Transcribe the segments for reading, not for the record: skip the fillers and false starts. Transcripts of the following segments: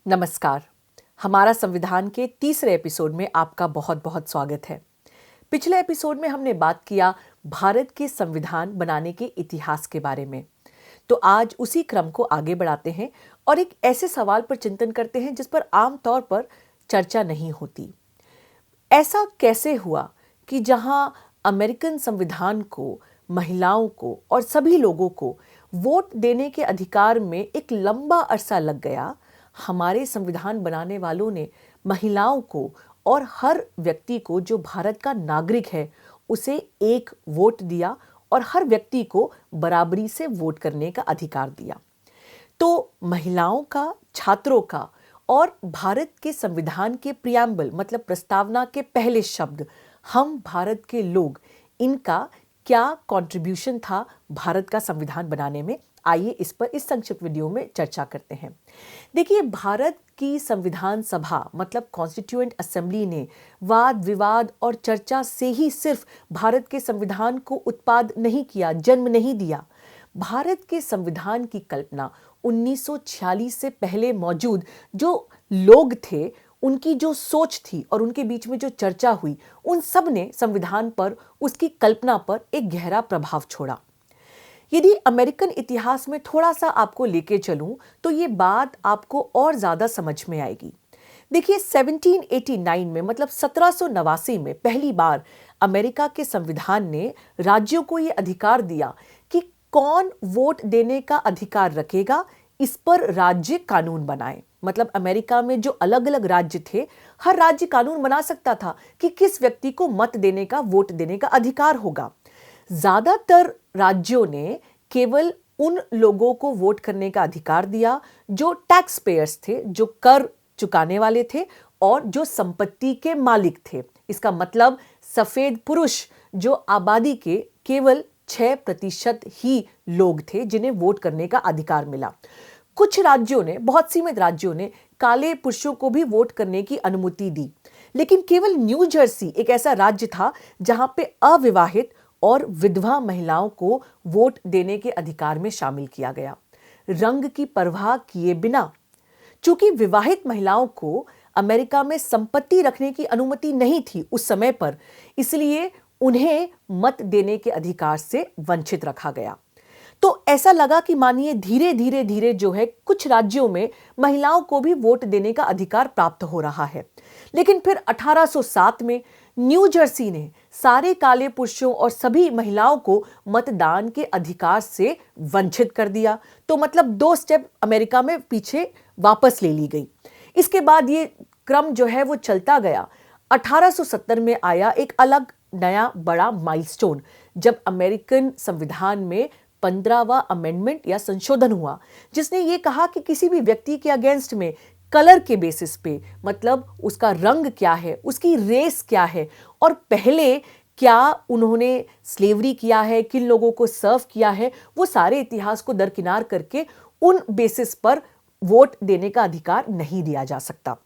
नमस्कार। हमारा संविधान के तीसरे एपिसोड में आपका बहुत बहुत स्वागत है। पिछले एपिसोड में हमने बात किया भारत के संविधान बनाने के इतिहास के बारे में। तो आज उसी क्रम को आगे बढ़ाते हैं और एक ऐसे सवाल पर चिंतन करते हैं जिस पर आमतौर पर चर्चा नहीं होती। ऐसा कैसे हुआ कि जहां अमेरिकन संविधान को महिलाओं को और सभी लोगों को वोट देने के अधिकार में एक लंबा अरसा लग गया, हमारे संविधान बनाने वालों ने महिलाओं को और हर व्यक्ति को जो भारत का नागरिक है उसे एक वोट दिया और हर व्यक्ति को बराबरी से वोट करने का अधिकार दिया। तो महिलाओं का, छात्रों का और भारत के संविधान के प्रियम्बल मतलब प्रस्तावना के पहले शब्द हम भारत के लोग, इनका क्या कंट्रीब्यूशन था भारत का संविधान बनाने में, आइए इस पर इस संक्षिप्त वीडियो में चर्चा करते हैं। देखिए, भारत की संविधान सभा मतलब कॉन्स्टिट्यूएंट असेंबली ने वाद विवाद और चर्चा से ही सिर्फ भारत के संविधान को उत्पाद नहीं किया, जन्म नहीं दिया। भारत के संविधान की कल्पना 1946 से पहले मौजूद जो लोग थे, उनकी जो सोच थी और उनके बीच में जो चर्चा हुई, उन सब ने संविधान पर, उसकी कल्पना पर एक गहरा प्रभाव छोड़ा। यदि अमेरिकन इतिहास में थोड़ा सा आपको लेके चलूं तो ये बात आपको और ज्यादा समझ में आएगी। देखिए, 1789 में मतलब 1789 में पहली बार अमेरिका के संविधान ने राज्यों को ये अधिकार दिया कि कौन वोट देने का अधिकार रखेगा, इस पर राज्य कानून बनाए। मतलब अमेरिका में जो अलग अलग राज्य थे, हर राज्य कानून बना सकता था कि किस व्यक्ति को मत देने का, वोट देने का अधिकार होगा। ज्यादातर राज्यों ने केवल उन लोगों को वोट करने का अधिकार दिया जो टैक्स पेयर्स थे, जो कर चुकाने वाले थे और जो संपत्ति के मालिक थे। इसका मतलब सफेद पुरुष जो आबादी के केवल 6% ही लोग थे जिन्हें वोट करने का अधिकार मिला। कुछ राज्यों ने, बहुत सीमित राज्यों ने काले पुरुषों को भी वोट करने की अनुमति दी, लेकिन केवल न्यू जर्सी एक ऐसा राज्य था जहां पे अविवाहित और विधवा महिलाओं को वोट देने के अधिकार में शामिल किया गया, रंग की परवाह किए बिना। चूंकि विवाहित महिलाओं को अमेरिका में संपत्ति रखने की अनुमति नहीं थी उस समय पर, इसलिए उन्हें मत देने के अधिकार से वंचित रखा गया। तो ऐसा लगा कि मानिए धीरे धीरे धीरे जो है कुछ राज्यों में महिलाओं को भी वोट देने का अधिकार प्राप्त हो रहा है। लेकिन फिर 1807 में न्यू जर्सी ने सारे काले पुरुषों और सभी महिलाओं को मतदान के अधिकार से वंचित कर दिया। तो मतलब 2 स्टेप अमेरिका में पीछे वापस ले ली गई। इसके बाद ये क्रम जो है वो चलता गया। 1870 में आया एक अलग नया बड़ा माइलस्टोन, जब अमेरिकन संविधान में 15वां अमेंडमेंट या संशोधन हुआ, जिसने ये कहा कि किसी भी व्यक्ति के अगेंस्ट में कलर के बेसिस पे, मतलब उसका रंग क्या है, उसकी रेस क्या है और पहले क्या उन्होंने स्लेवरी किया है, किन लोगों को सर्व किया है, वो सारे इतिहास को दरकिनार करके उन बेसिस पर वोट देने का अधिकार नहीं दिया जा सकता।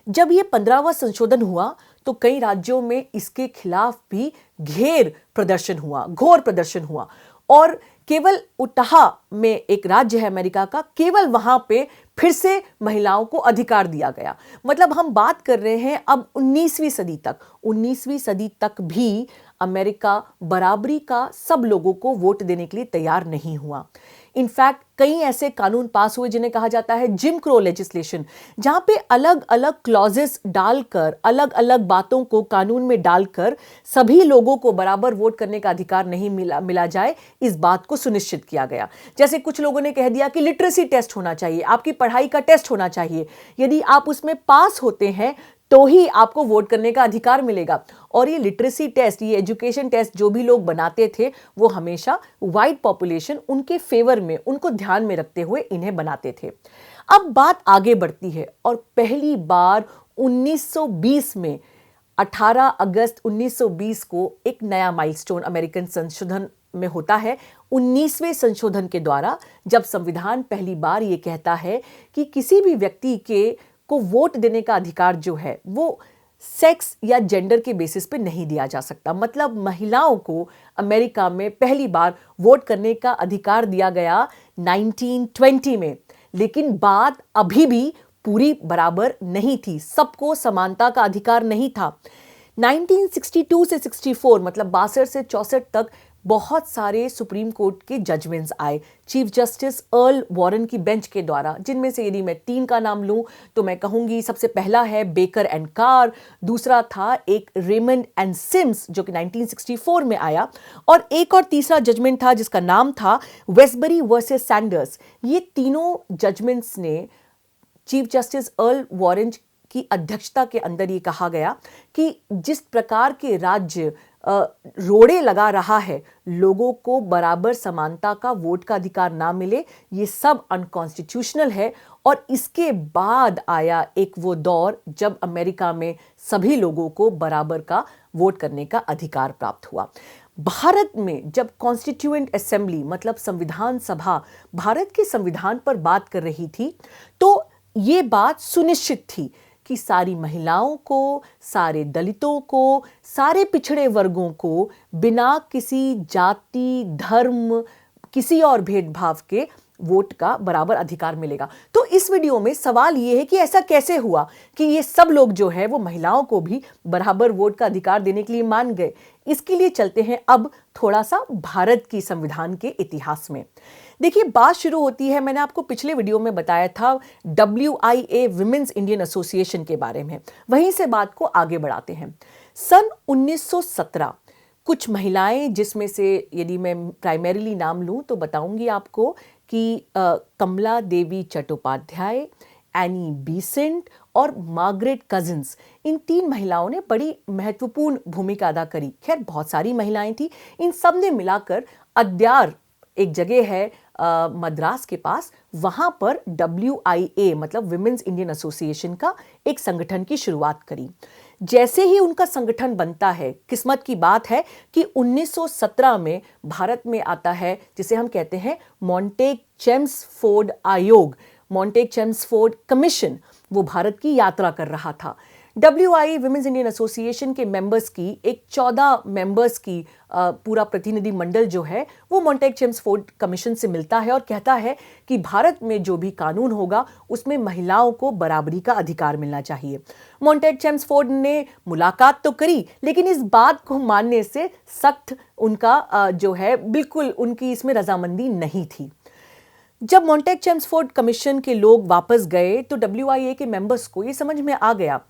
जब ये 15वां संशोधन हुआ तो कई राज्यों में इसके खिलाफ भी घोर प्रदर्शन हुआ और केवल उटाह में एक राज्य है अमेरिका का, केवल वहां पे फिर से महिलाओं को अधिकार दिया गया। मतलब हम बात कर रहे हैं अब 19वीं सदी तक भी अमेरिका बराबरी का सब लोगों को वोट देने के लिए तैयार नहीं हुआ। इनफैक्ट कई ऐसे कानून पास हुए जिन्हें कहा जाता है जिम क्रो लेजिस्लेशन, जहां पे अलग अलग क्लॉजेस डालकर, अलग अलग बातों को कानून में डालकर सभी लोगों को बराबर वोट करने का अधिकार नहीं मिला जाए, इस बात को सुनिश्चित किया गया। जैसे कुछ लोगों ने कह दिया कि लिटरेसी टेस्ट होना चाहिए, आपकी पढ़ाई का टेस्ट होना चाहिए, यदि आप उसमें पास होते हैं तो ही आपको वोट करने का अधिकार मिलेगा। और ये लिटरेसी टेस्ट, ये एजुकेशन टेस्ट जो भी लोग बनाते थे वो हमेशा वाइट पॉपुलेशन, उनके फेवर में, उनको ध्यान में रखते हुए इन्हें बनाते थे। अब बात आगे बढ़ती है और पहली बार 1920 में 18 अगस्त 1920 को एक नया माइलस्टोन अमेरिकन संशोधन में होता है। 19वें संशोधन के द्वारा जब संविधान पहली बार ये कहता है कि किसी भी व्यक्ति को वोट देने का अधिकार जो है वो सेक्स या जेंडर के बेसिस पे नहीं दिया जा सकता। मतलब महिलाओं को अमेरिका में पहली बार वोट करने का अधिकार दिया गया 1920 में। लेकिन बात अभी भी पूरी बराबर नहीं थी, सबको समानता का अधिकार नहीं था। 1962 से 64 मतलब 62 से 64 तक बहुत सारे सुप्रीम कोर्ट के जजमेंट्स आए चीफ जस्टिस अर्ल वॉरेन की बेंच के द्वारा, जिनमें से यदि मैं 3 का नाम लूं तो मैं कहूंगी सबसे पहला है बेकर एंड कार, दूसरा था एक रेमंड एंड सिम्स जो कि 1964 में आया, और एक और तीसरा जजमेंट था जिसका नाम था वेस्बरी वर्सेस सैंडर्स। ये तीनों जजमेंट्स ने चीफ जस्टिस अर्ल वॉरेन की अध्यक्षता के अंदर ये कहा गया कि जिस प्रकार के राज्य रोड़े लगा रहा है लोगों को बराबर समानता का वोट का अधिकार ना मिले, ये सब अनकॉन्स्टिट्यूशनल है। और इसके बाद आया एक वो दौर जब अमेरिका में सभी लोगों को बराबर का वोट करने का अधिकार प्राप्त हुआ। भारत में जब कॉन्स्टिट्यूएंट असेंबली मतलब संविधान सभा भारत के संविधान पर बात कर रही थी तो ये बात सुनिश्चित थी कि सारी महिलाओं को, सारे दलितों को, सारे पिछड़े वर्गों को बिना किसी जाति, धर्म, किसी और भेदभाव के वोट का बराबर अधिकार मिलेगा। तो इस वीडियो में सवाल ये है कि ऐसा कैसे हुआ कि ये सब लोग जो है वो महिलाओं को भी बराबर वोट का अधिकार देने के लिए मान गए। इसके लिए चलते हैं अब थोड़ा सा भारत की संविधान के इतिहास में। देखिए, बात शुरू होती है, मैंने आपको पिछले वीडियो में बताया था WIA विमेंस इंडियन एसोसिएशन के बारे में, वहीं से बात को आगे बढ़ाते हैं। सन 1917 कुछ महिलाएं, जिसमें से यदि मैं प्राइमरीली नाम लूं तो बताऊंगी आपको कि कमला देवी चट्टोपाध्याय, एनी बीसेंट और मार्गरेट कजिन्स, इन 3 महिलाओं ने बड़ी महत्वपूर्ण भूमिका अदा करी। खैर बहुत सारी महिलाएं थी, इन सब ने मिलाकर अद्यार एक जगह है मद्रास के पास, वहां पर WIA मतलब विमेंस इंडियन एसोसिएशन का एक संगठन की शुरुआत करी। जैसे ही उनका संगठन बनता है, किस्मत की बात है कि 1917 में भारत में आता है जिसे हम कहते हैं मॉन्टेग चेम्सफोर्ड आयोग, मॉन्टेग चेम्सफोर्ड कमीशन, वो भारत की यात्रा कर रहा था। WIA विमेंस इंडियन एसोसिएशन के मेंबर्स की एक 14 मेंबर्स की पूरा प्रतिनिधि मंडल जो है वो मॉन्टेग चेम्सफोर्ड कमीशन से मिलता है और कहता है कि भारत में जो भी कानून होगा उसमें महिलाओं को बराबरी का अधिकार मिलना चाहिए। मॉन्टेग चेम्सफोर्ड ने मुलाकात तो करी, लेकिन इस बात को मानने से सख्त उनका जो है बिल्कुल उनकी इसमें रजामंदी नहीं थी। जब मॉन्टेग चेम्सफोर्ड कमीशन के लोग वापस गए तो WIA के मेंबर्स को ये समझ में आ गया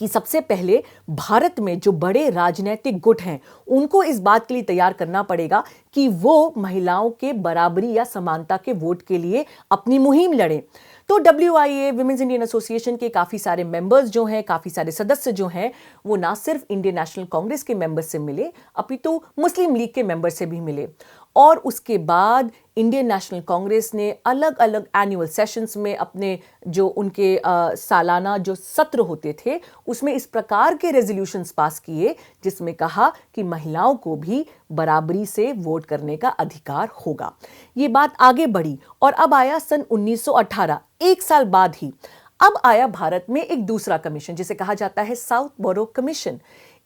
कि सबसे पहले भारत में जो बड़े राजनीतिक गुट हैं उनको इस बात के लिए तैयार करना पड़ेगा कि वो महिलाओं के बराबरी या समानता के वोट के लिए अपनी मुहिम लड़ें। तो WIA विमेंस इंडियन एसोसिएशन के काफ़ी सारे मेंबर्स जो हैं, काफ़ी सारे सदस्य जो हैं, वो ना सिर्फ इंडियन नेशनल कांग्रेस के मेंबर से मिले अपितु मुस्लिम लीग के मेंबर से भी मिले। और उसके बाद इंडियन नेशनल कांग्रेस ने अलग अलग एनुअल सेशंस में अपने जो उनके सालाना जो सत्र होते थे उसमें इस प्रकार के रेजोल्यूशंस पास किए जिसमें कहा कि महिलाओं को भी बराबरी से वोट करने का अधिकार होगा। ये बात आगे बढ़ी और अब आया सन 1918, एक साल बाद ही अब आया भारत में एक दूसरा कमीशन जिसे कहा जाता है साउथ बोरो कमीशन।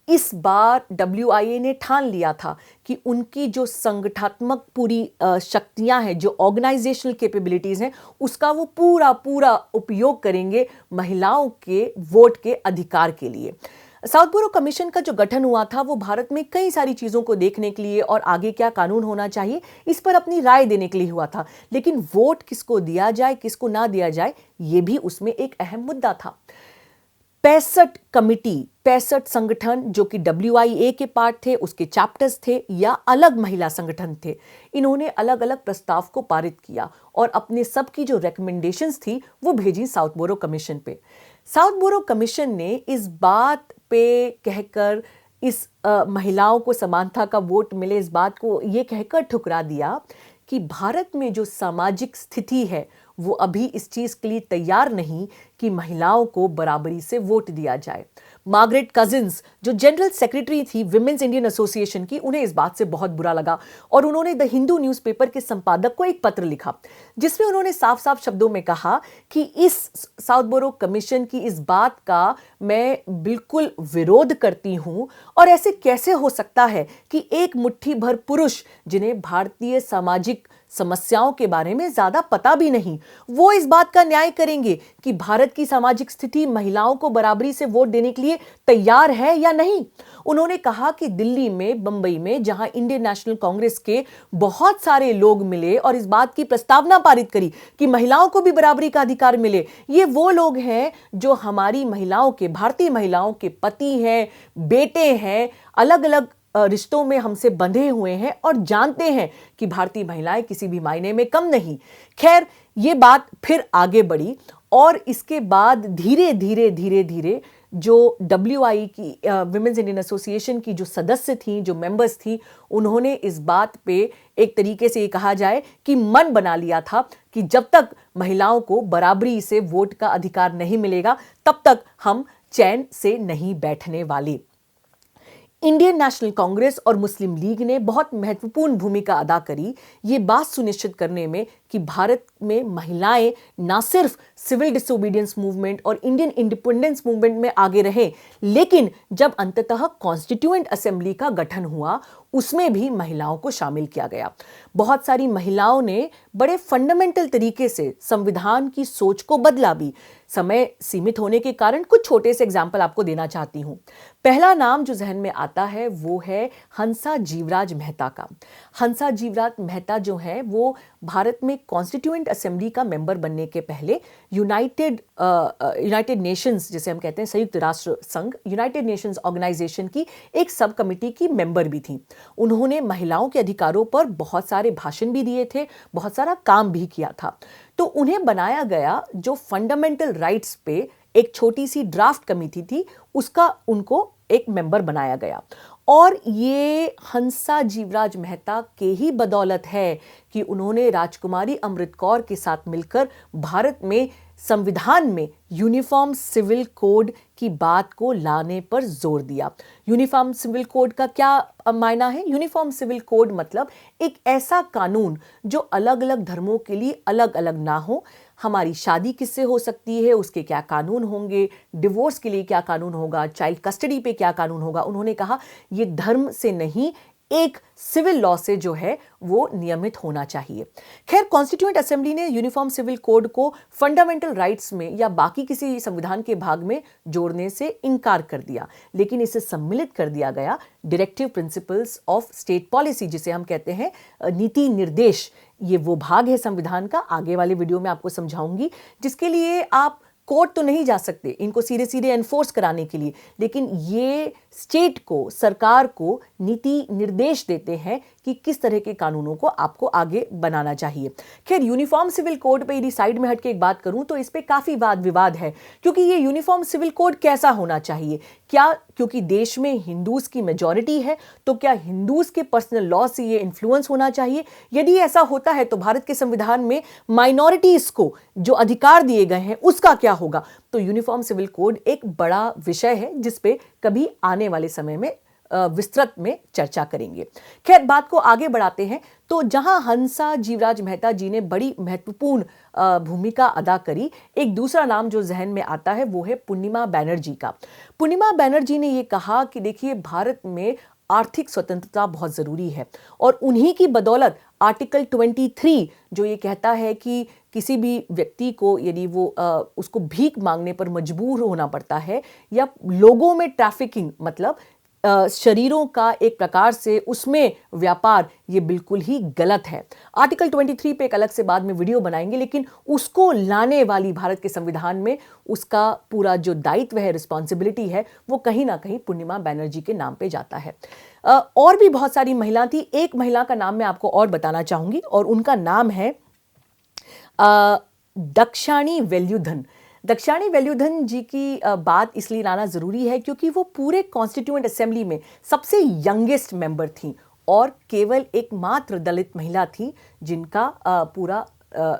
इस बार WIA ने ठान लिया था कि उनकी जो संगठनात्मक पूरी शक्तियां हैं, जो ऑर्गेनाइजेशनल कैपेबिलिटीज हैं, उसका वो पूरा उपयोग करेंगे महिलाओं के वोट के अधिकार के लिए। साउथ बोरो कमीशन का जो गठन हुआ था वो भारत में कई सारी चीज़ों को देखने के लिए और आगे क्या कानून होना चाहिए इस पर अपनी राय देने के लिए हुआ था, लेकिन वोट किसको दिया जाए किसको ना दिया जाए ये भी उसमें एक अहम मुद्दा था। 65 कमिटी, 65 संगठन जो कि WIA के पार्ट थे, उसके चैप्टर्स थे या अलग महिला संगठन थे, इन्होंने अलग अलग प्रस्ताव को पारित किया और अपने सब की जो रिकमेंडेशंस थी वो भेजी साउथ बोरो कमीशन पे। साउथ बोरो कमीशन ने इस बात पे कहकर इस महिलाओं को समानता का वोट मिले इस बात को ये कहकर ठुकरा दिया कि भारत में जो सामाजिक स्थिति है वो अभी इस चीज़ के लिए तैयार नहीं कि महिलाओं को बराबरी से वोट दिया जाए। मार्गरेट कजिन्स जो जनरल सेक्रेटरी थी विमेंस इंडियन एसोसिएशन की, उन्हें इस बात से बहुत बुरा लगा और उन्होंने द हिंदू न्यूज़पेपर के संपादक को एक पत्र लिखा जिसमें उन्होंने साफ साफ शब्दों में कहा कि इस साउथ बोरो कमीशन की इस बात का मैं बिल्कुल विरोध करती हूं और ऐसे कैसे हो सकता है कि एक मुट्ठी भर पुरुष जिन्हें भारतीय सामाजिक समस्याओं के बारे में ज्यादा पता भी नहीं, वो इस बात का न्याय करेंगे कि भारत की सामाजिक स्थिति महिलाओं को बराबरी से वोट देने के लिए तैयार है या नहीं। उन्होंने कहा कि दिल्ली में, बंबई में, जहां इंडियन नेशनल कांग्रेस के बहुत सारे लोग मिले और इस बात की प्रस्तावना पारित करी कि महिलाओं को भी बराबरी का अधिकार मिले, ये वो लोग हैं जो हमारी महिलाओं के, भारतीय महिलाओं के पति हैं, बेटे हैं, अलग अलग रिश्तों में हमसे बंधे हुए हैं और जानते हैं कि भारतीय महिलाएं किसी भी मायने में कम नहीं। खैर, ये बात फिर आगे बढ़ी और इसके बाद धीरे धीरे धीरे धीरे जो WI की, विमेंस इंडियन एसोसिएशन की जो सदस्य थी, जो मेंबर्स थी, उन्होंने इस बात पे एक तरीके से ये कहा जाए कि मन बना लिया था कि जब तक महिलाओं को बराबरी से वोट का अधिकार नहीं मिलेगा तब तक हम चैन से नहीं बैठने वाले। इंडियन नेशनल कांग्रेस और मुस्लिम लीग ने बहुत महत्वपूर्ण भूमिका अदा करी ये बात सुनिश्चित करने में कि भारत में महिलाएं ना सिर्फ सिविल डिसोबीडियंस मूवमेंट और इंडियन इंडिपेंडेंस मूवमेंट में आगे रहे, लेकिन जब अंततः कॉन्स्टिट्यूएंट असेंबली का गठन हुआ उसमें भी महिलाओं को शामिल किया गया। बहुत सारी महिलाओं ने बड़े फंडामेंटल तरीके से संविधान की सोच को बदला भी। समय सीमित होने के कारण कुछ छोटे से एग्जाम्पल आपको देना चाहती हूं। पहला नाम जो जहन में आता है वो है हंसा जीवराज मेहता का। हंसा जीवराज मेहता जो है वो भारत में कॉन्स्टिट्यूएंट असेंबली का मेंबर बनने के पहले यूनाइटेड नेशंस, जिसे हम कहते हैं संयुक्त राष्ट्र संघ, यूनाइटेड नेशंस ऑर्गेनाइजेशन की एक सब कमिटी की मेंबर भी थी। उन्होंने महिलाओं के अधिकारों पर बहुत सारे भाषण भी दिए थे, बहुत सारा काम भी किया था। तो उन्हें बनाया गया जो फंडामेंटल राइट्स पे एक छोटी सी ड्राफ्ट कमेटी थी, उसका उनको एक मेंबर बनाया गया। और ये हंसा जीवराज मेहता के ही बदौलत है कि उन्होंने राजकुमारी अमृत कौर के साथ मिलकर भारत में संविधान में यूनिफॉर्म सिविल कोड की बात को लाने पर जोर दिया। यूनिफॉर्म सिविल कोड का क्या मायना है? यूनिफॉर्म सिविल कोड मतलब एक ऐसा कानून जो अलग अलग धर्मों के लिए अलग अलग ना हो। हमारी शादी किससे हो सकती है, उसके क्या कानून होंगे, डिवोर्स के लिए क्या कानून होगा, चाइल्ड कस्टडी पे क्या कानून होगा। उन्होंने कहा ये धर्म से नहीं, एक सिविल लॉ से जो है वो नियमित होना चाहिए। खैर, कॉन्स्टिट्यूएंट असेंबली ने यूनिफॉर्म सिविल कोड को फंडामेंटल राइट्स में या बाकी किसी संविधान के भाग में जोड़ने से इनकार कर दिया, लेकिन इसे सम्मिलित कर दिया गया directive principles of state policy, जिसे हम कहते हैं नीति निर्देश। ये वो भाग है संविधान का, आगे वाले वीडियो में आपको समझाऊंगी, जिसके लिए आप कोर्ट तो नहीं जा सकते इनको सीधे सीधे एनफोर्स कराने के लिए, लेकिन ये स्टेट को, सरकार को नीति निर्देश देते हैं कि किस तरह के कानूनों को आपको आगे बनाना चाहिए। खैर, यूनिफॉर्म सिविल कोड पे यदि साइड में हट के एक बात करूं तो इस पे काफी वाद विवाद है, क्योंकि ये यूनिफॉर्म सिविल कोड कैसा होना चाहिए। क्या क्योंकि देश में हिंदूज की मेजॉरिटी है तो क्या हिंदूज के पर्सनल लॉ से ये इन्फ्लुएंस होना चाहिए? यदि ऐसा होता है तो भारत के संविधान में माइनॉरिटीज को जो अधिकार दिए गए हैं उसका क्या होगा? तो यूनिफॉर्म सिविल कोड एक बड़ा विषय है जिस पे कभी आने वाले समय में विस्तृत में चर्चा करेंगे। खैर, बात को आगे बढ़ाते हैं तो जहां हंसा जीवराज मेहता जी ने बड़ी महत्वपूर्ण भूमिका अदा करी, एक दूसरा नाम जो जहन में आता है वो है पूर्णिमा बैनर्जी का। पूर्णिमा बैनर्जी ने यह कहा कि देखिए, भारत में आर्थिक स्वतंत्रता बहुत जरूरी है और उन्हीं की बदौलत आर्टिकल 23 जो ये कहता है कि किसी भी व्यक्ति को यदि वो उसको भीख मांगने पर मजबूर होना पड़ता है या लोगों में ट्रैफिकिंग मतलब शरीरों का एक प्रकार से उसमें व्यापार, ये बिल्कुल ही गलत है। आर्टिकल 23 पे एक अलग से बाद में वीडियो बनाएंगे, लेकिन उसको लाने वाली भारत के संविधान में उसका पूरा जो दायित्व है, रिस्पॉन्सिबिलिटी है, वो कहीं ना कहीं पूर्णिमा बैनर्जी के नाम पे जाता है। और भी बहुत सारी महिला थी। एक महिला का नाम मैं आपको और बताना चाहूंगी और उनका नाम है दक्षाणी वेल्युधन। दक्षाणी वेल्युधन जी की बात इसलिए लाना जरूरी है क्योंकि वो पूरे कॉन्स्टिट्यूएंट असेंबली में सबसे यंगेस्ट मेंबर थी और केवल एकमात्र दलित महिला थी जिनका पूरा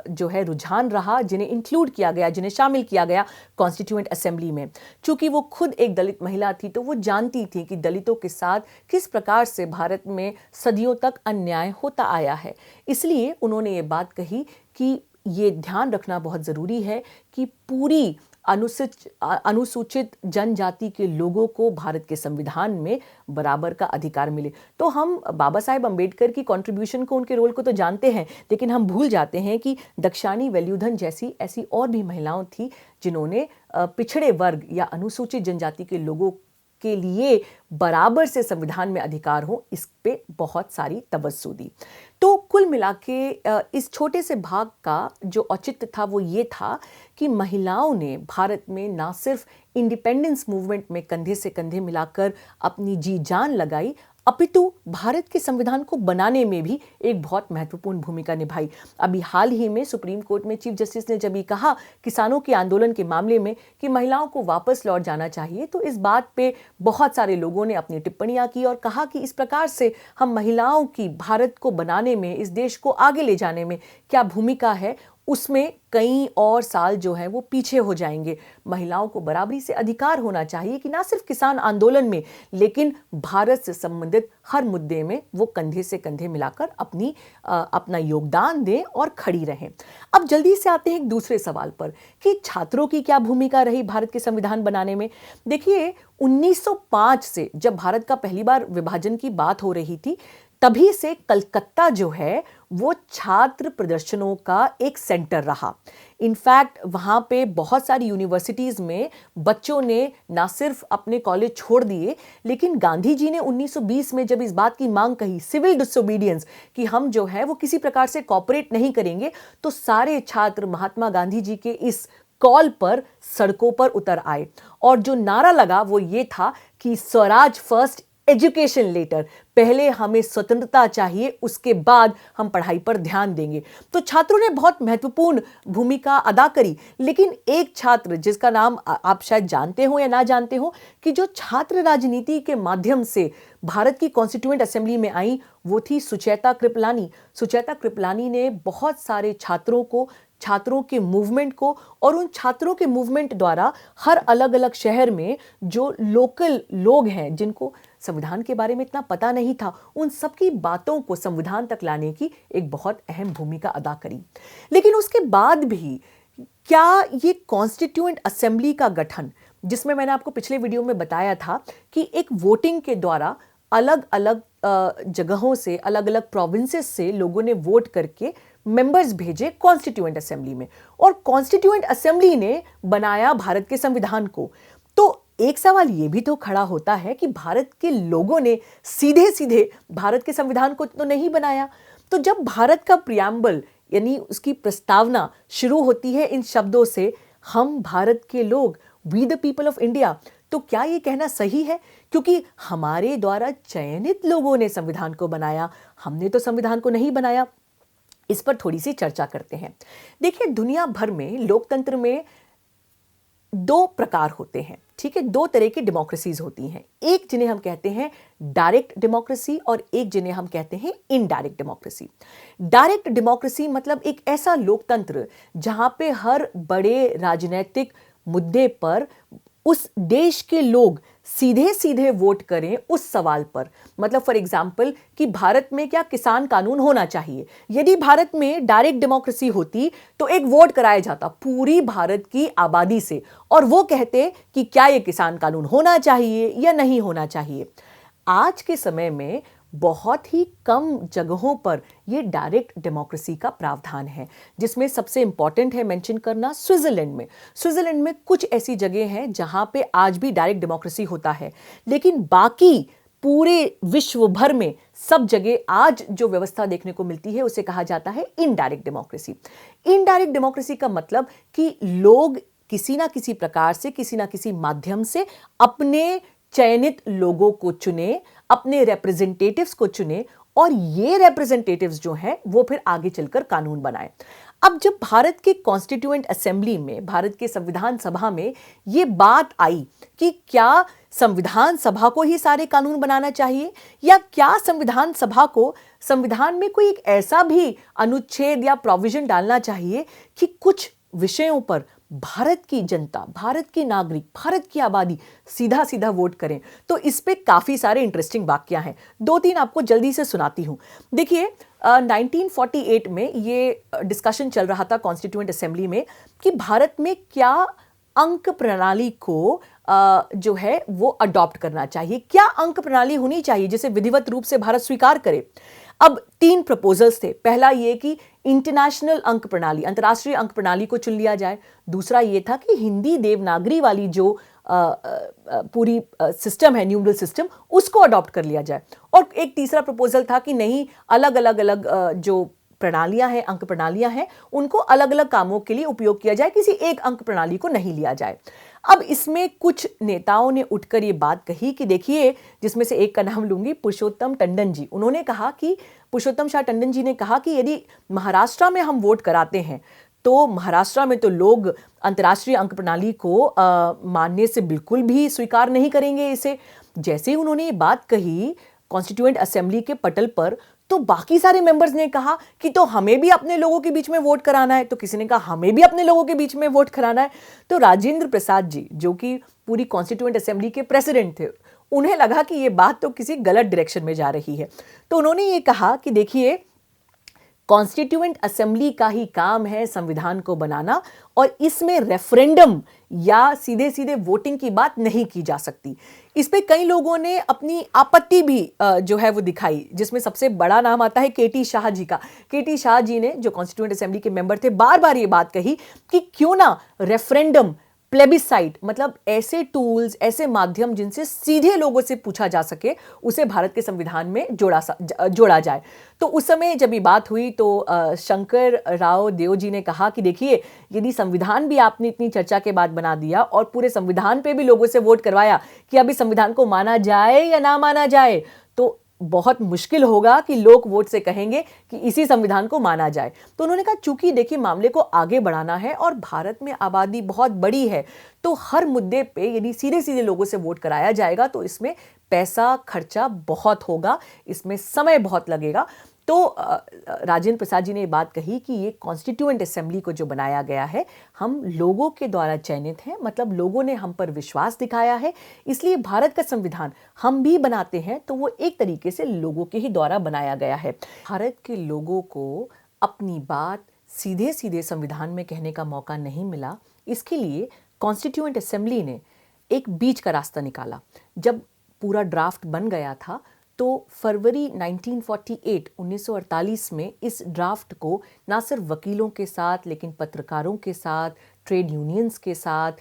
जो है रुझान रहा, जिन्हें इंक्लूड किया गया, जिन्हें शामिल किया गया कॉन्स्टिट्यूएंट असेंबली में। चूंकि वो खुद एक दलित महिला थी तो वो जानती थी कि दलितों के साथ किस प्रकार से भारत में सदियों तक अन्याय होता आया है। इसलिए उन्होंने ये बात कही कि ये ध्यान रखना बहुत ज़रूरी है कि पूरी अनुसूचित जनजाति के लोगों को भारत के संविधान में बराबर का अधिकार मिले। तो हम बाबा साहेब अम्बेडकर की कंट्रीब्यूशन को, उनके रोल को तो जानते हैं, लेकिन हम भूल जाते हैं कि दक्षानी वेल्युधन जैसी ऐसी और भी महिलाओं थी जिन्होंने पिछड़े वर्ग या अनुसूचित जनजाति के लोगों के लिए बराबर से संविधान में अधिकार हो, इस पे बहुत सारी तवज्जो दी। तो कुल मिला के इस छोटे से भाग का जो औचित्य था वो ये था कि महिलाओं ने भारत में ना सिर्फ इंडिपेंडेंस मूवमेंट में कंधे से कंधे मिलाकर अपनी जी जान लगाई, अपितु भारत के संविधान को बनाने में भी एक बहुत महत्वपूर्ण भूमिका निभाई। अभी हाल ही में सुप्रीम कोर्ट में चीफ जस्टिस ने जब ये कहा किसानों के आंदोलन के मामले में कि महिलाओं को वापस लौट जाना चाहिए, तो इस बात पे बहुत सारे लोगों ने अपनी टिप्पणियां की और कहा कि इस प्रकार से हम महिलाओं की भारत को बनाने में, इस देश को आगे ले जाने में क्या भूमिका है, उसमें कई और साल जो है वो पीछे हो जाएंगे। महिलाओं को बराबरी से अधिकार होना चाहिए कि ना सिर्फ किसान आंदोलन में, लेकिन भारत से संबंधित हर मुद्दे में वो कंधे से कंधे मिलाकर अपना योगदान दें और खड़ी रहें। अब जल्दी से आते हैं एक दूसरे सवाल पर कि छात्रों की क्या भूमिका रही भारत के संविधान बनाने में। देखिए 1905 से जब भारत का पहली बार विभाजन की बात हो रही थी, तभी से कलकत्ता जो है वो छात्र प्रदर्शनों का एक सेंटर रहा। इनफैक्ट वहाँ पे बहुत सारी यूनिवर्सिटीज़ में बच्चों ने ना सिर्फ अपने कॉलेज छोड़ दिए, लेकिन गांधी जी ने 1920 में जब इस बात की मांग कही, सिविल डिसोबीडियंस, कि हम जो है वो किसी प्रकार से कॉपरेट नहीं करेंगे, तो सारे छात्र महात्मा गांधी जी के इस कॉल पर सड़कों पर उतर आए। और जो नारा लगा वो ये था कि स्वराज फर्स्ट, एजुकेशन लेटर, पहले हमें स्वतंत्रता चाहिए, उसके बाद हम पढ़ाई पर ध्यान देंगे। तो छात्रों ने बहुत महत्वपूर्ण भूमिका अदा करी। लेकिन एक छात्र जिसका नाम आप शायद जानते हो या ना जानते हो, कि जो छात्र राजनीति के माध्यम से भारत की कॉन्स्टिट्यूएंट असेंबली में आई, वो थी सुचेता कृपलानी। सुचेता कृपलानी ने बहुत सारे छात्रों के मूवमेंट को और उन छात्रों के मूवमेंट द्वारा हर अलग अलग शहर में जो लोकल लोग हैं जिनको संविधान के बारे में इतना पता नहीं था, उन सबकी बातों को संविधान तक लाने की एक बहुत अहम भूमिका अदा करी। लेकिन उसके बाद भी क्या ये कॉन्स्टिट्यूएंट असेंबली का गठन, जिसमें मैंने आपको पिछले वीडियो में बताया था कि एक वोटिंग के द्वारा अलग अलग जगहों से, अलग अलग प्रोविंसेस से लोगों ने वोट करके मेंबर्स भेजे कॉन्स्टिट्यूएंट असेंबली में, और कॉन्स्टिट्यूएंट असेंबली ने बनाया भारत के संविधान को। तो एक सवाल यह भी तो खड़ा होता है कि भारत के लोगों ने सीधे सीधे भारत के संविधान को तो नहीं बनाया। तो जब भारत का प्रियम्बल यानी उसकी प्रस्तावना शुरू होती है इन शब्दों से, हम भारत के लोग, we the people of India, तो क्या यह कहना सही है? क्योंकि हमारे द्वारा चयनित लोगों ने संविधान को बनाया, हमने तो संविधान को नहीं बनाया। इस पर थोड़ी सी चर्चा करते हैं। देखिए दुनिया भर में लोकतंत्र में दो प्रकार होते हैं, ठीक है, दो तरह की डेमोक्रेसीज होती हैं। एक जिन्हें हम कहते हैं डायरेक्ट डेमोक्रेसी और एक जिन्हें हम कहते हैं इनडायरेक्ट डेमोक्रेसी। डायरेक्ट डेमोक्रेसी मतलब एक ऐसा लोकतंत्र जहां पे हर बड़े राजनीतिक मुद्दे पर उस देश के लोग सीधे सीधे वोट करें उस सवाल पर। मतलब फॉर एग्जाम्पल कि भारत में क्या किसान कानून होना चाहिए। यदि भारत में डायरेक्ट डेमोक्रेसी होती तो एक वोट कराया जाता पूरी भारत की आबादी से, और वो कहते कि क्या ये किसान कानून होना चाहिए या नहीं होना चाहिए। आज के समय में बहुत ही कम जगहों पर यह डायरेक्ट डेमोक्रेसी का प्रावधान है, जिसमें सबसे इंपॉर्टेंट है मेंशन करना स्विट्जरलैंड में। स्विट्जरलैंड में कुछ ऐसी जगह हैं जहां पे आज भी डायरेक्ट डेमोक्रेसी होता है, लेकिन बाकी पूरे विश्व भर में सब जगह आज जो व्यवस्था देखने को मिलती है उसे कहा जाता है इनडायरेक्ट डेमोक्रेसी। इनडायरेक्ट डेमोक्रेसी का मतलब कि लोग किसी ना किसी प्रकार से, किसी ना किसी माध्यम से अपने चयनित लोगों को चुने, अपने रिप्रेजेंटेटिव्स को चुने, और ये रिप्रेजेंटेटिव्स जो हैं वो फिर आगे चलकर कानून बनाए। अब जब भारत के कॉन्स्टिट्यूएंट असेंबली में, भारत के संविधान सभा में ये बात आई कि क्या संविधान सभा को ही सारे कानून बनाना चाहिए, या क्या संविधान सभा को संविधान में कोई एक ऐसा भी अनुच्छेद या प्रोविजन डालना चाहिए कि कुछ विषयों पर भारत की जनता, भारत के नागरिक, भारत की आबादी सीधा सीधा वोट करें। तो इस पे काफी सारे इंटरेस्टिंग वाक्य हैं, दो तीन आपको जल्दी से सुनाती हूं। देखिए 1948 में ये डिस्कशन चल रहा था कॉन्स्टिट्यूएंट असेंबली में कि भारत में क्या अंक प्रणाली को जो है वो अडॉप्ट करना चाहिए। क्या अंक प्रणाली होनी चाहिए जिसे विधिवत रूप से भारत स्वीकार करे? अब 3 प्रपोजल्स थे। पहला ये कि इंटरनेशनल अंक प्रणाली, अंतर्राष्ट्रीय अंक प्रणाली को चुन लिया जाए। दूसरा ये था कि हिंदी देवनागरी वाली जो पूरी सिस्टम है, न्यूमरल सिस्टम, उसको अडॉप्ट कर लिया जाए। और एक तीसरा प्रपोजल था कि नहीं, अलग अलग जो प्रणालियां हैं, अंक प्रणालियां हैं, उनको अलग अलग कामों के लिए उपयोग किया जाए, किसी एक अंक प्रणाली को नहीं लिया जाए। अब इसमें कुछ नेताओं ने उठकर ये बात कही कि देखिए, जिसमें से एक का नाम लूंगी, पुरुषोत्तम टंडन जी। उन्होंने कहा कि पुरुषोत्तम शाह टंडन जी ने कहा कि यदि महाराष्ट्र में हम वोट कराते हैं तो महाराष्ट्र में तो लोग अंतर्राष्ट्रीय अंक प्रणाली को मानने से बिल्कुल भी स्वीकार नहीं करेंगे इसे। जैसे ही उन्होंने ये बात कही कॉन्स्टिट्यूएंट असेंबली के पटल पर, तो बाकी सारे मेंबर्स ने कहा कि तो हमें भी अपने लोगों के बीच में वोट कराना है। तो किसी ने कहा हमें भी अपने लोगों के बीच में वोट कराना है। तो राजेंद्र प्रसाद जी, जो कि पूरी कॉन्स्टिट्यूएंट असेंबली के प्रेसिडेंट थे, उन्हें लगा कि ये बात तो किसी गलत डायरेक्शन में जा रही है। तो उन्होंने ये कहा कि देखिए, कॉन्स्टिट्यूएंट असेंबली का ही काम है संविधान को बनाना, और इसमें रेफरेंडम या सीधे सीधे वोटिंग की बात नहीं की जा सकती। इस पे कई लोगों ने अपनी आपत्ति भी जो है वो दिखाई, जिसमें सबसे बड़ा नाम आता है केटी शाह जी का। केटी शाह जी ने, जो कॉन्स्टिट्यूएंट असेंबली के मेंबर थे, बार बार ये बात कही कि क्यों ना रेफरेंडम, प्लेबिसाइट, मतलब ऐसे टूल्स, ऐसे माध्यम जिनसे सीधे लोगों से पूछा जा सके, उसे भारत के संविधान में जोड़ा जाए। तो उस समय जब ये बात हुई तो शंकर राव देव जी ने कहा कि देखिए, यदि संविधान भी आपने इतनी चर्चा के बाद बना दिया और पूरे संविधान पे भी लोगों से वोट करवाया कि अभी संविधान को माना जाए या ना माना जाए, तो बहुत मुश्किल होगा कि लोग वोट से कहेंगे कि इसी संविधान को माना जाए। तो उन्होंने कहा चूंकि देखिए, मामले को आगे बढ़ाना है और भारत में आबादी बहुत बड़ी है, तो हर मुद्दे पे यदि सीधे सीधे लोगों से वोट कराया जाएगा तो इसमें पैसा खर्चा बहुत होगा, इसमें समय बहुत लगेगा। तो राजेंद्र प्रसाद जी ने ये बात कही कि ये कॉन्स्टिट्यूएंट असेंबली को जो बनाया गया है, हम लोगों के द्वारा चयनित हैं, मतलब लोगों ने हम पर विश्वास दिखाया है, इसलिए भारत का संविधान हम भी बनाते हैं तो वो एक तरीके से लोगों के ही द्वारा बनाया गया है। भारत के लोगों को अपनी बात सीधे सीधे संविधान में कहने का मौका नहीं मिला। इसके लिए कॉन्स्टिट्यूएंट असेंबली ने एक बीच का रास्ता निकाला। जब पूरा ड्राफ्ट बन गया था तो फरवरी 1948 में इस ड्राफ्ट को ना सिर्फ वकीलों के साथ, लेकिन पत्रकारों के साथ, ट्रेड यूनियंस के साथ,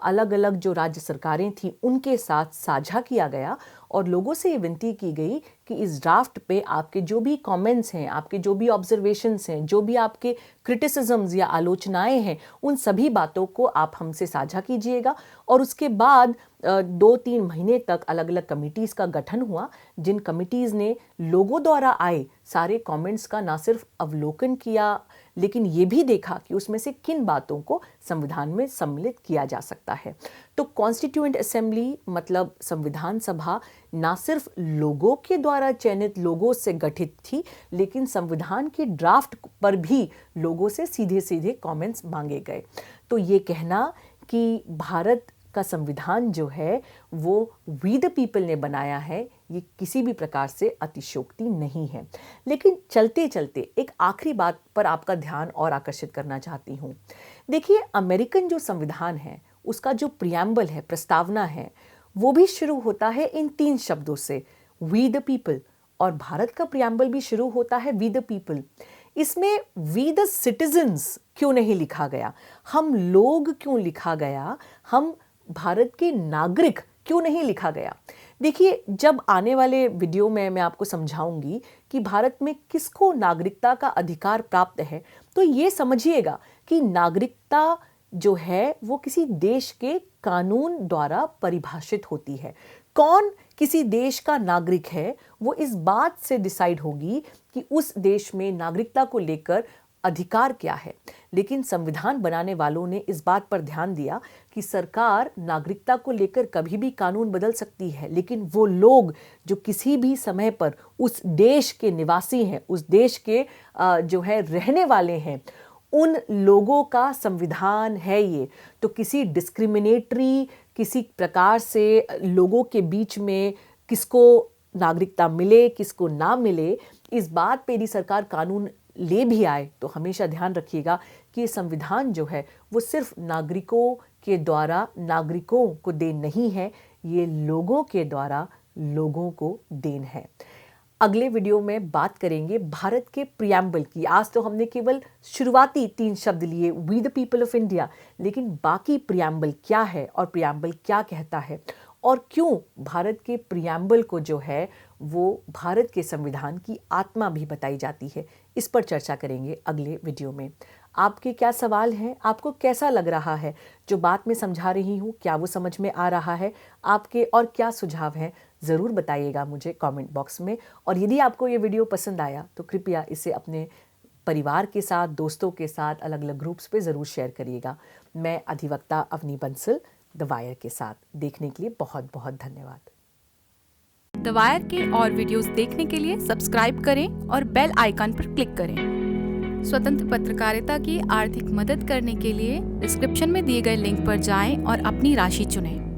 अलग अलग जो राज्य सरकारें थी उनके साथ साझा किया गया और लोगों से ये विनती की गई कि इस ड्राफ्ट पे आपके जो भी कमेंट्स हैं, आपके जो भी ऑब्जर्वेशंस हैं, जो भी आपके क्रिटिसिज्म्स या आलोचनाएं हैं, उन सभी बातों को आप हमसे साझा कीजिएगा। और उसके बाद 2-3 महीने तक अलग अलग कमिटीज़ का गठन हुआ, जिन कमिटीज़ ने लोगों द्वारा आए सारे कमेंट्स का ना सिर्फ अवलोकन किया, लेकिन ये भी देखा कि उसमें से किन बातों को संविधान में सम्मिलित किया जा सकता है। तो कॉन्स्टिट्यूएंट असेंबली मतलब संविधान सभा ना सिर्फ लोगों के द्वारा चयनित लोगों से गठित थी, लेकिन संविधान के ड्राफ्ट पर भी लोगों से सीधे सीधे कमेंट्स मांगे गए। तो ये कहना कि भारत का संविधान जो है वो वी द पीपल ने बनाया है, ये किसी भी प्रकार से अतिशयोक्ति नहीं है। लेकिन चलते चलते एक आखिरी बात पर आपका ध्यान और आकर्षित करना चाहती हूँ। देखिए, अमेरिकन जो संविधान है उसका जो प्रियम्बल है, प्रस्तावना है, वो भी शुरू होता है इन 3 शब्दों से, वी द पीपल, और भारत का प्रियम्बल भी शुरू होता है वी द पीपल। इसमें वी द सिटीजन्स क्यों नहीं लिखा गया, हम लोग क्यों लिखा गया, हम भारत के नागरिक क्यों नहीं लिखा गया? देखिए, जब आने वाले वीडियो में मैं आपको समझाऊंगी कि भारत में किसको नागरिकता का अधिकार प्राप्त है, तो ये समझिएगा कि नागरिकता जो है वो किसी देश के कानून द्वारा परिभाषित होती है। कौन किसी देश का नागरिक है वो इस बात से डिसाइड होगी कि उस देश में नागरिकता को लेकर अधिकार क्या है। लेकिन संविधान बनाने वालों ने इस बात पर ध्यान दिया कि सरकार नागरिकता को लेकर कभी भी कानून बदल सकती है, लेकिन वो लोग जो किसी भी समय पर उस देश के निवासी हैं, उस देश के जो है रहने वाले हैं, उन लोगों का संविधान है ये। तो किसी डिस्क्रिमिनेटरी, किसी प्रकार से लोगों के बीच में किसको नागरिकता मिले किसको ना मिले, इस बात पे यदि सरकार कानून ले भी आए तो हमेशा ध्यान रखिएगा कि ये संविधान जो है वो सिर्फ नागरिकों के द्वारा नागरिकों को देन नहीं है, ये लोगों के द्वारा लोगों को देन है। अगले वीडियो में बात करेंगे भारत के प्रियम्बल की। आज तो हमने केवल शुरुआती 3 शब्द लिए, we the people of India, लेकिन बाकी प्रियम्बल क्या है और प्रियम्बल क्या कहता है और क्यों भारत के प्रियम्बल को जो है वो भारत के संविधान की आत्मा भी बताई जाती है। इस पर चर्चा करेंगे अगले वीडियो में। आपके क्या सवाल हैं? आपको कैसा लग रहा है जो बात मैं समझा रही हूँ? क्या वो समझ में आ रहा है आपके? और क्या सुझाव हैं ज़रूर बताइएगा मुझे कमेंट बॉक्स में। और यदि आपको ये वीडियो पसंद आया तो कृपया इसे अपने परिवार के साथ, दोस्तों के साथ, अलग अलग ग्रुप्स पे ज़रूर शेयर करिएगा। मैं अधिवक्ता अवनी बंसल द वायर के साथ। देखने के लिए बहुत बहुत धन्यवाद। द वायर के और वीडियोस देखने के लिए सब्सक्राइब करें और बेल आइकन पर क्लिक करें। स्वतंत्र पत्रकारिता की आर्थिक मदद करने के लिए डिस्क्रिप्शन में दिए गए लिंक पर जाएं और अपनी राशि चुनें।